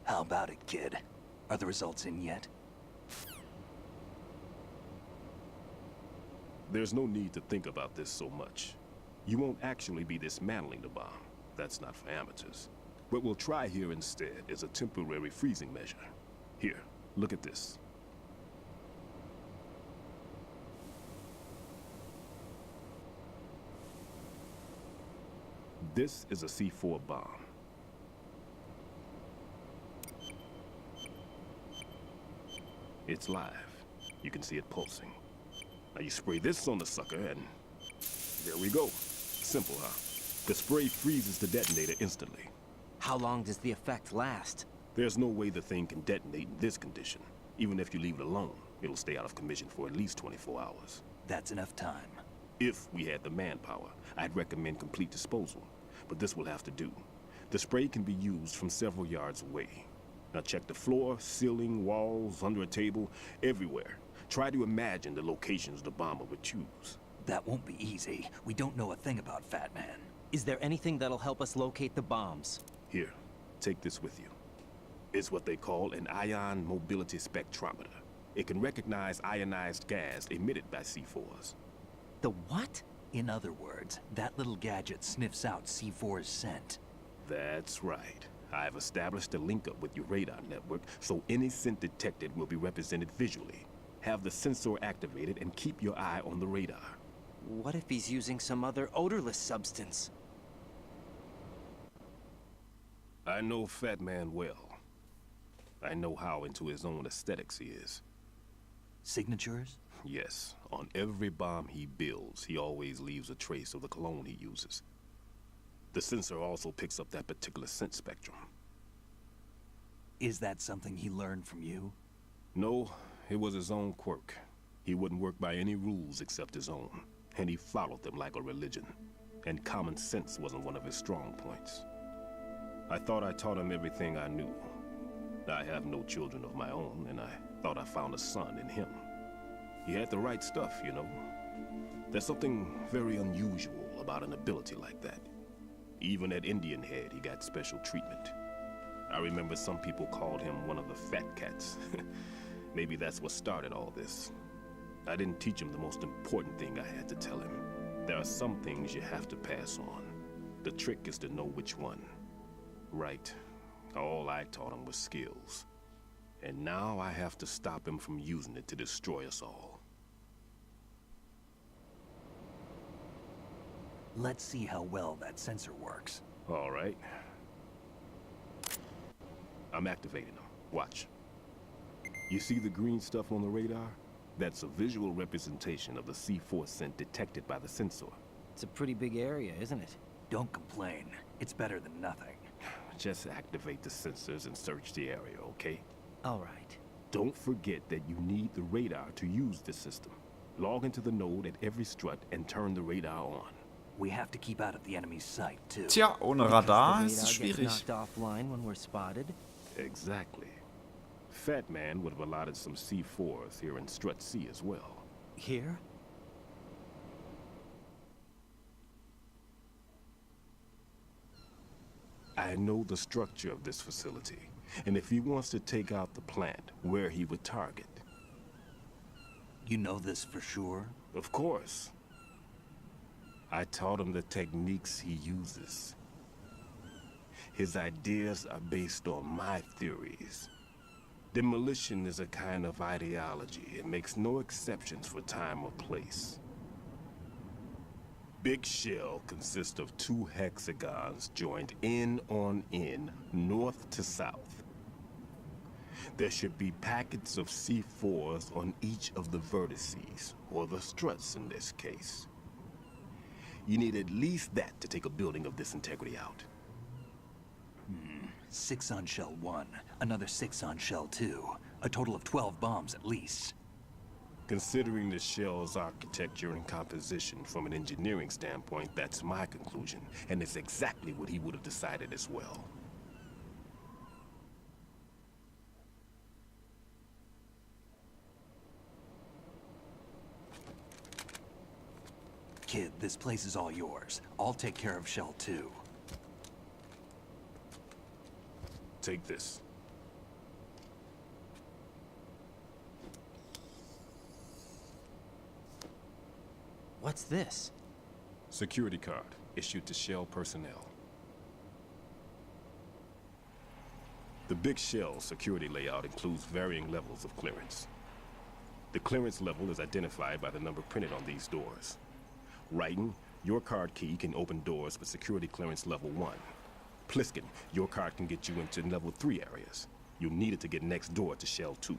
How about it, kid? Are the results in yet? There's no need to think about this so much. You won't actually be dismantling the bomb. That's not for amateurs. What we'll try here instead is a temporary freezing measure. Here, look at this. This is a C4 bomb. It's live. You can see it pulsing. Now you spray this on the sucker and there we go. Simple, huh? The spray freezes the detonator instantly. How long does the effect last? There's no way the thing can detonate in this condition. Even if you leave it alone, it'll stay out of commission for at least 24 hours. That's enough time. If we had the manpower, I'd recommend complete disposal. But this will have to do. The spray can be used from several yards away. Now check the floor, ceiling, walls, under a table, everywhere. Try to imagine the locations the bomber would choose. That won't be easy. We don't know a thing about Fat Man. Is there anything that'll help us locate the bombs? Here, take this with you. It's what they call an ion mobility spectrometer. It can recognize ionized gas emitted by C4s. The what? In other words, that little gadget sniffs out C4's scent. That's right. I've established a link up with your radar network, so any scent detected will be represented visually. Have the sensor activated and keep your eye on the radar. What if he's using some other odorless substance? I know Fat Man well. I know how into his own aesthetics he is. Signatures? Yes. On every bomb he builds, he always leaves a trace of the cologne he uses. The sensor also picks up that particular scent spectrum. Is that something he learned from you? No, it was his own quirk. He wouldn't work by any rules except his own, and he followed them like a religion. And common sense wasn't one of his strong points. I thought I taught him everything I knew. I have no children of my own, and I thought I found a son in him. He had the right stuff, you know. There's something very unusual about an ability like that. Even at Indian Head, he got special treatment. I remember some people called him one of the fat cats. Maybe that's what started all this. I didn't teach him the most important thing I had to tell him. There are some things you have to pass on. The trick is to know which one. Right. All I taught him was skills. And now I have to stop him from using it to destroy us all. Let's see how well that sensor works. All right. I'm activating them. Watch. You see the green stuff on the radar? That's a visual representation of the C4 scent detected by the sensor. It's a pretty big area, isn't it? Don't complain. It's better than nothing. Just activate the sensors and search the area, okay? All right. Don't forget that you need the radar to use this system. Log into the node at every strut and turn the radar on. We have to keep out of the enemy's sight, too. Tja, ohne Radar ist es schwierig. Knocked offline when we're spotted. Exactly. Fat Man would have allotted some C4s here in Strut C as well. Here? I know the structure of this facility, and if he wants to take out the plant, where he would target. You know this for sure? Of course. I taught him the techniques he uses. His ideas are based on my theories. Demolition is a kind of ideology. It makes no exceptions for time or place. Big shell consists of 2 hexagons joined end on end, north to south. There should be packets of C4s on each of the vertices, or the struts in this case. You need at least that to take a building of this integrity out. 6 on shell 1, another 6 on shell 2. A total of 12 bombs at least. Considering the shell's architecture and composition from an engineering standpoint, that's my conclusion, and it's exactly what he would have decided as well. Kid, this place is all yours. I'll take care of shell 2. Take this. What's this? Security card issued to Shell personnel. The big Shell security layout includes varying levels of clearance. The clearance level is identified by the number printed on these doors. Writing, your card key can open doors with security clearance level 1. Pliskin, your card can get you into level 3 areas. You'll need it to get next door to Shell 2.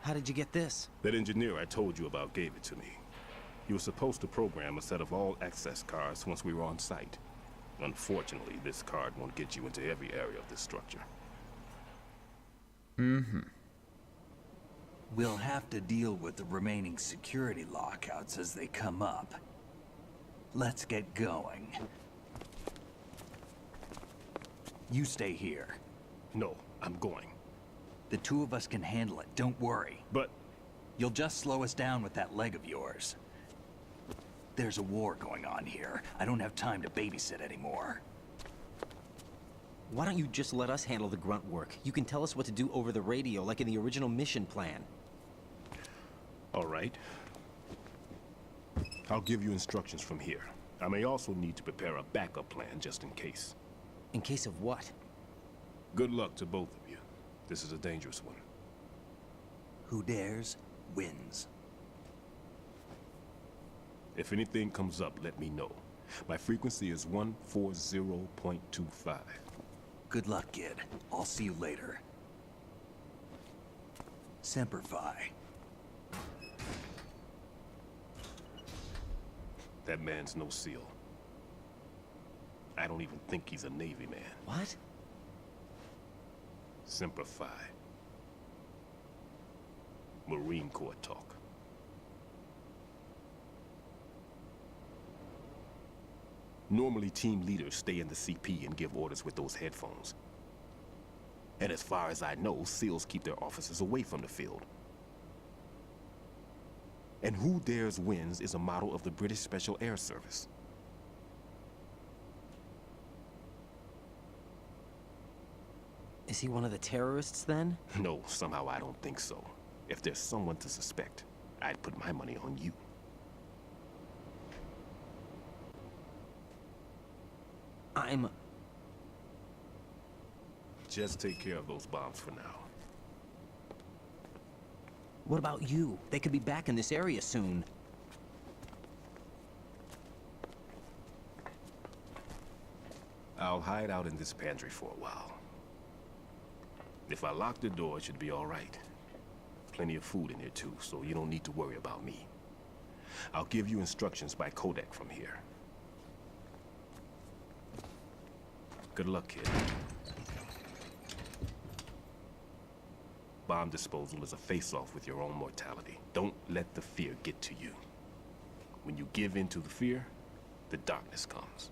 How did you get this? That engineer I told you about gave it to me. He was supposed to program a set of all access cards once we were on site. Unfortunately, this card won't get you into every area of this structure. We'll have to deal with the remaining security lockouts as they come up. Let's get going. You stay here. No, I'm going. The two of us can handle it, don't worry. But You'll just slow us down with that leg of yours. There's a war going on here. I don't have time to babysit anymore. Why don't you just let us handle the grunt work? You can tell us what to do over the radio, like in the original mission plan. all right. I'll give you instructions from here. I may also need to prepare a backup plan just in case. In case of what? Good luck to both of you. This is a dangerous one. Who dares, wins. If anything comes up, let me know. My frequency is 140.25. Good luck, kid. I'll see you later. Semper Fi. That man's no SEAL. I don't even think he's a Navy man. What? Semper Fi. Marine Corps talk. Normally, team leaders stay in the CP and give orders with those headphones. And as far as I know, SEALs keep their officers away from the field. And who dares wins is a motto of the British Special Air Service. Is he one of the terrorists then? No, somehow I don't think so. If there's someone to suspect, I'd put my money on you. Just take care of those bombs for now. What about you? They could be back in this area soon. I'll hide out in this pantry for a while. If I lock the door, it should be all right. Plenty of food in here too, so you don't need to worry about me. I'll give you instructions by codec from here. Good luck, kid. Bomb disposal is a face-off with your own mortality. Don't let the fear get to you. When you give in to the fear, the darkness comes.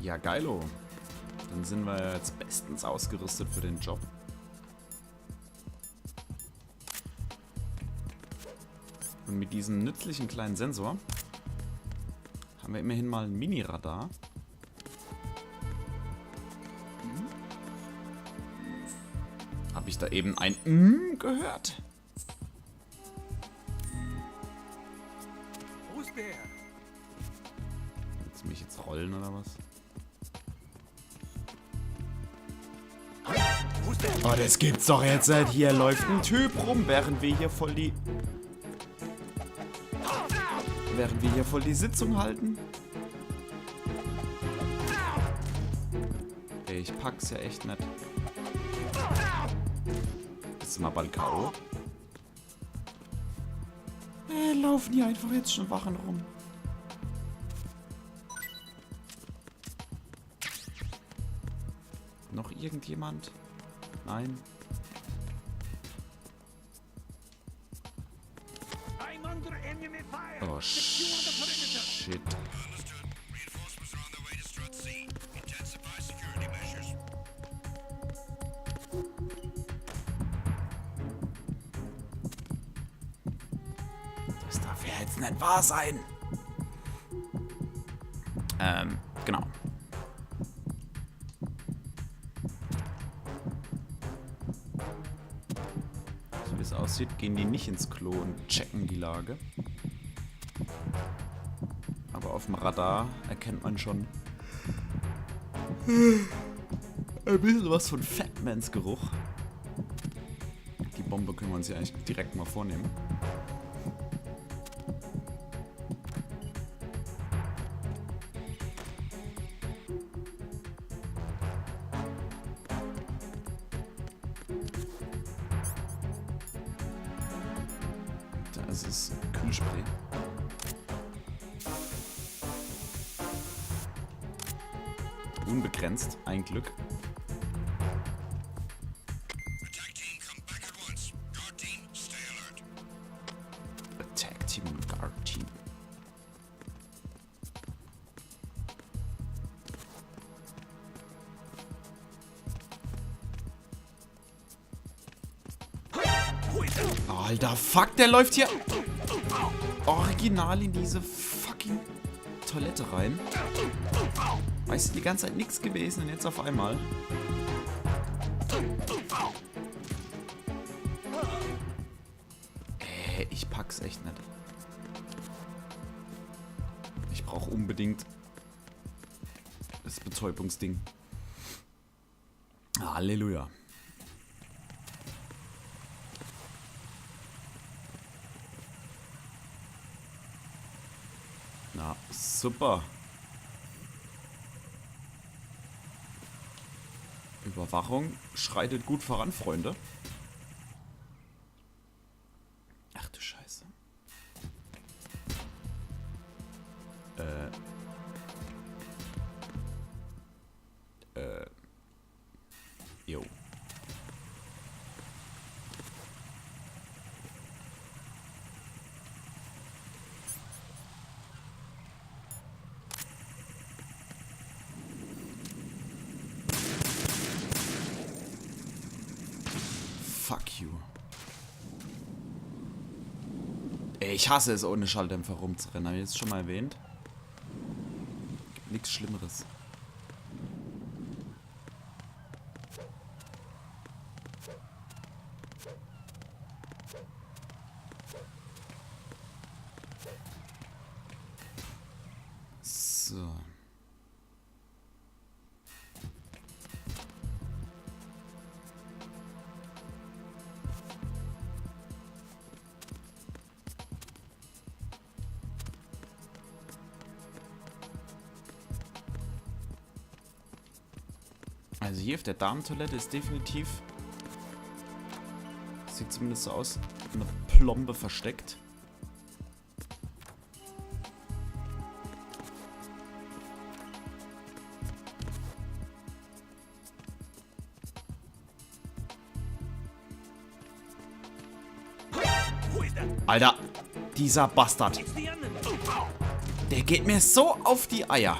Ja, geilo. Dann sind wir jetzt bestens ausgerüstet für den Job. Und mit diesem nützlichen kleinen Sensor haben wir immerhin mal ein Mini-Radar. Habe ich da eben ein gehört? Willst du mich jetzt rollen oder was? Oh, das gibt's doch jetzt nicht. Hier läuft ein Typ rum, während wir hier voll die Sitzung halten. Ey, ich pack's ja echt nicht. Bist du mal bald K.O.? Laufen hier einfach jetzt schon Wachen rum. Noch irgendjemand? Nein. Oh, shit. Das darf ja Jetzt nicht wahr sein. Genau. So wie es aussieht, gehen die nicht ins Klo und checken die Lage. Aber auf dem Radar erkennt man schon ein bisschen was von Fatmans Geruch. Die Bombe können wir uns ja eigentlich direkt mal vornehmen. Das ist Kühlspray. Unbegrenzt, ein Glück. Attack Team und Guard Team. Alter, fuck, der läuft hier original in diese fucking Toilette rein. Weißt du, die ganze Zeit nichts gewesen und jetzt auf einmal. Ich pack's echt nicht. Ich brauche unbedingt das Betäubungsding. Halleluja. Na, super. Überwachung schreitet gut voran, Freunde. Ach du Scheiße. Jo. Fuck you. Ey, ich hasse es, ohne Schalldämpfer rumzurennen. Habe ich jetzt schon mal erwähnt. Gibt nichts Schlimmeres. So. Also hier auf der Damentoilette ist definitiv, sieht zumindest so aus, eine Plombe versteckt. Alter, dieser Bastard. Der geht mir so auf die Eier.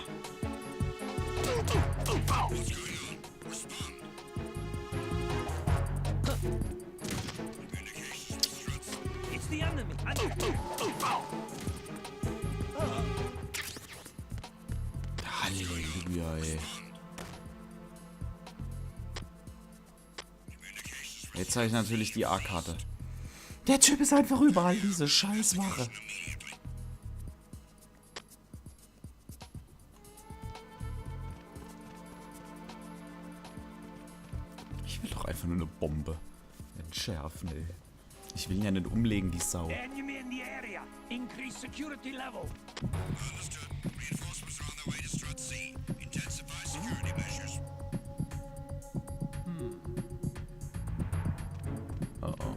Halleluja, ey. Jetzt habe ich natürlich die A-Karte. Der Typ ist einfach überall, diese Scheißware. Ich will doch einfach nur eine Bombe entschärfen, ey. Ich will ihn ja nicht umlegen, die Sau. Oh oh.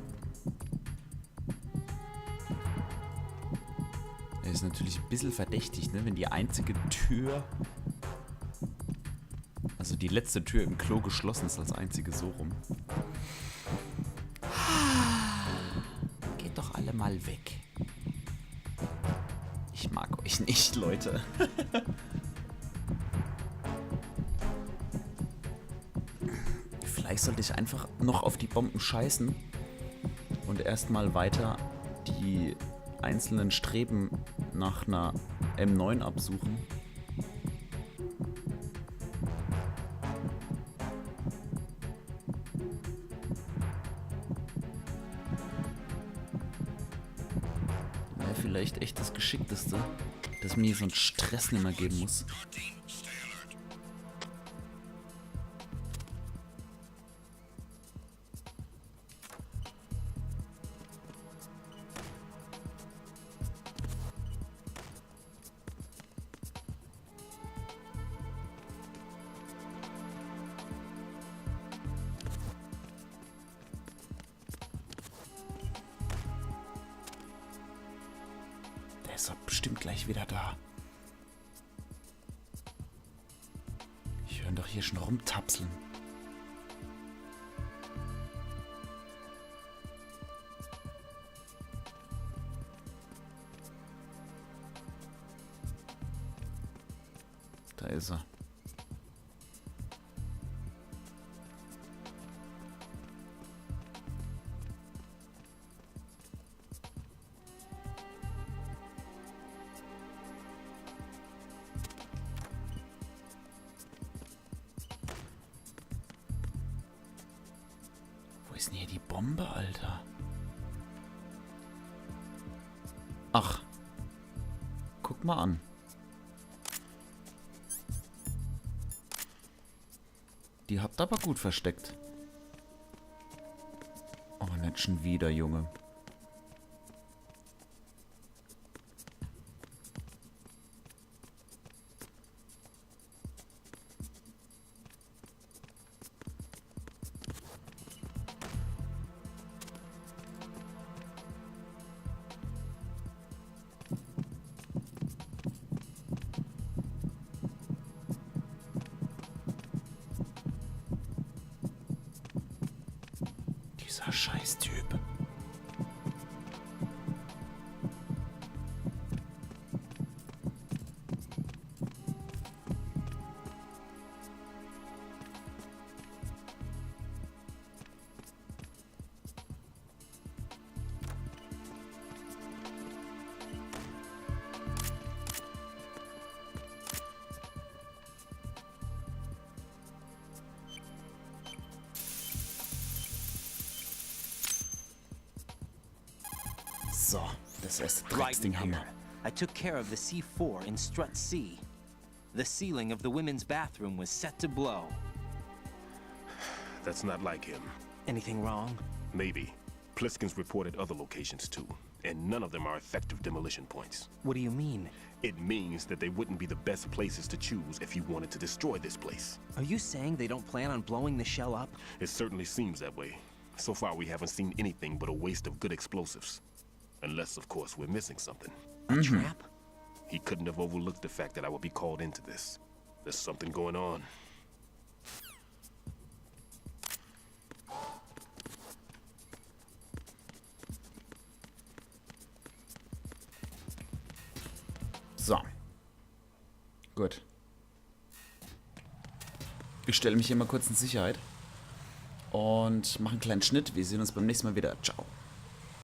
Er ist natürlich ein bisschen verdächtig, ne? Wenn die einzige Tür, also die letzte Tür im Klo geschlossen ist als einzige, so rum. Geht doch alle mal weg. Ich mag euch nicht, Leute. Vielleicht sollte ich einfach noch auf die Bomben scheißen und erstmal weiter die einzelnen Streben nach einer M9 absuchen. Wäre vielleicht echt das Geschickteste, dass mir so einen Stress nicht mehr geben muss. Der ist doch bestimmt gleich wieder da. Ich höre ihn doch hier schon rumtapseln. Da ist er. Wo ist denn hier die Bombe, Alter? Ach. Guck mal an. Die habt ihr aber gut versteckt. Oh, nicht schon wieder, Junge. Dieser Scheißtyp. So, das erste Drecksding haben wir. I took care of the C4 in strut C. The ceiling of the women's bathroom was set to blow. That's not like him. Anything wrong? Maybe. Pliskin's reported other locations too, and none of them are effective demolition points. What do you mean? It means that they wouldn't be the best places to choose if you wanted to destroy this place. Are you saying they don't plan on blowing the shell up? It certainly seems that way. So far we haven't seen anything but a waste of good explosives. Unless, of course, we're missing something. A trap? He couldn't have overlooked the fact that I would be called into this. There's something going on. So. Gut. Ich stelle mich hier mal kurz in Sicherheit. Und mache einen kleinen Schnitt. Wir sehen uns beim nächsten Mal wieder. Ciao.